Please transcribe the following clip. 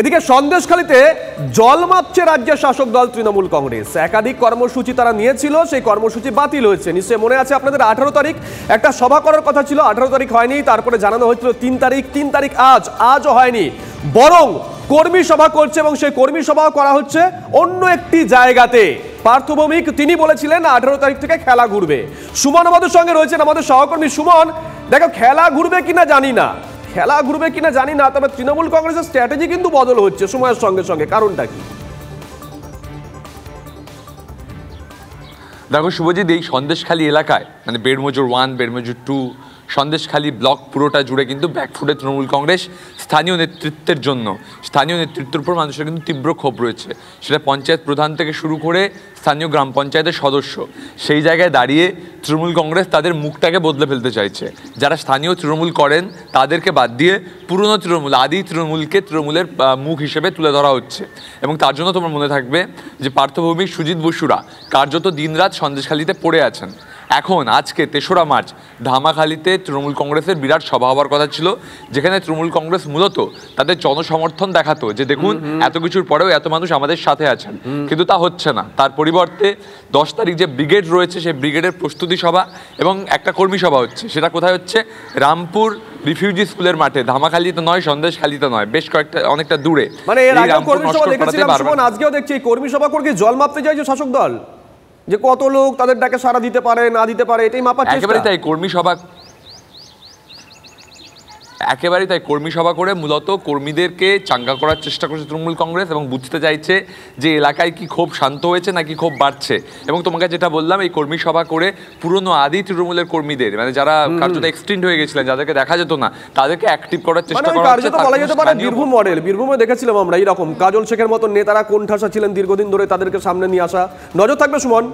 এদিকে সন্দেশখালীতে জল মাপছে রাজ্যের শাসক দল তৃণমূল কংগ্রেস। একাধিক কর্মসূচি তারা নিয়েছিল, সেই কর্মসূচি বাতিল হয়েছে। নিশ্চয়ই মনে আছে আপনাদের 18 তারিখ একটা সভা করার কথা ছিল, 18 তারিখ হয়নি। তারপরে জানানো হয়েছিল 3 তারিখ আজও হয়নি, বরং কর্মী সভা করছে এবং সেই কর্মী সভাও করা হচ্ছে অন্য একটি জায়গাতে। পার্থ ভৌমিক তিনি বলেছিলেন 18 তারিখ থেকে খেলা ঘুরবে। সুমন আমাদের সঙ্গে রয়েছেন, আমাদের সহকর্মী। সুমন, দেখো খেলা ঘুরবে কিনা জানি না, তবে তৃণমূল কংগ্রেসের স্ট্র্যাটেজি কিন্তু বদল হচ্ছে সময়ের সঙ্গে সঙ্গে, কারণটা কি? দেখো শুভজিৎ, এই সন্দেশখালী এলাকায় মানে বেড়মজুর 1, বেড়মজুর 2, সন্দেশখালী ব্লক পুরোটা জুড়ে কিন্তু ব্যাকফুটে তৃণমূল কংগ্রেস। স্থানীয় নেতৃত্বের জন্য, স্থানীয় নেতৃত্বের উপর মানুষের কিন্তু তীব্র ক্ষোভ রয়েছে। সেটা পঞ্চায়েত প্রধান থেকে শুরু করে স্থানীয় গ্রাম পঞ্চায়েতের সদস্য। সেই জায়গায় দাঁড়িয়ে তৃণমূল কংগ্রেস তাদের মুখটাকে বদলে ফেলতে চাইছে। যারা স্থানীয় তৃণমূল করেন তাদেরকে বাদ দিয়ে পুরনো তৃণমূল, আদি তৃণমূলকে তৃণমূলের মুখ হিসেবে তুলে ধরা হচ্ছে। এবং তার জন্য তোমার মনে থাকবে যে পার্থ ভৌমিক, সুজিত বসুরা কার্যত দিনরাত সন্দেশখালীতে পড়ে আছেন। এখন আজকে 3রা মার্চ ধামাখালীতে তৃণমূল কংগ্রেসের বিরাট সভা হওয়ার কথা ছিল, যেখানে তৃণমূল কংগ্রেস মূলত তাদের জনসমর্থন দেখাতো যে দেখুন এত কিছুর পরেও এত মানুষ আমাদের সাথে আছেন। কিন্তু তা হচ্ছে না। তার পরিবর্তে 10 তারিখ যে ব্রিগেড রয়েছে সেই ব্রিগেডের প্রস্তুতি সভা এবং একটা কর্মী সভা হচ্ছে। সেটা কোথায় হচ্ছে? রামপুর রিফিউজি স্কুলের মাঠে। ধামাখালীতে নয়, সন্দেশখালীতে নয়, বেশ অনেকটা দূরে। মানে এর আগেও কর্মী সভা দেখেছিলাম সুমন, আজকেও দেখছি এই কর্মী সভা করে জল মাপতে চাইছে শাসক দল, যে কত লোক তাদের ডাকে সাড়া দিতে পারে না দিতে পারে, এটাই মাপার চেষ্টা। একেবারে তাই, কর্মী সভা করে মূলত কর্মীদেরকে চাঙ্গা করার চেষ্টা করছে তৃণমূল কংগ্রেস এবং বুঝতে চাইছে যে এলাকায় কি ক্ষোভ শান্ত হয়েছে নাকি ক্ষোভ বাড়ছে। এবং তোমাকে যেটা বললাম, এই কর্মী সভা করে পুরনো আদি তৃণমূলের কর্মীদের, মানে যারা কার্যত এক্সটেন্ড হয়ে গেছিলেন, যাদেরকে দেখা যেত না, তাদেরকে অ্যাক্টিভ করার চেষ্টা করা হচ্ছে। বলা যেতে পারে বীরভূম মডেল। বীরভূমে দেখেছিলাম আমরা এইরকম কাজল শেখের মতো নেতারা কোণঠাসা ছিলেন দীর্ঘদিন ধরে, তাদেরকে সামনে নিয়ে আসা। নজর থাকবে সুমন।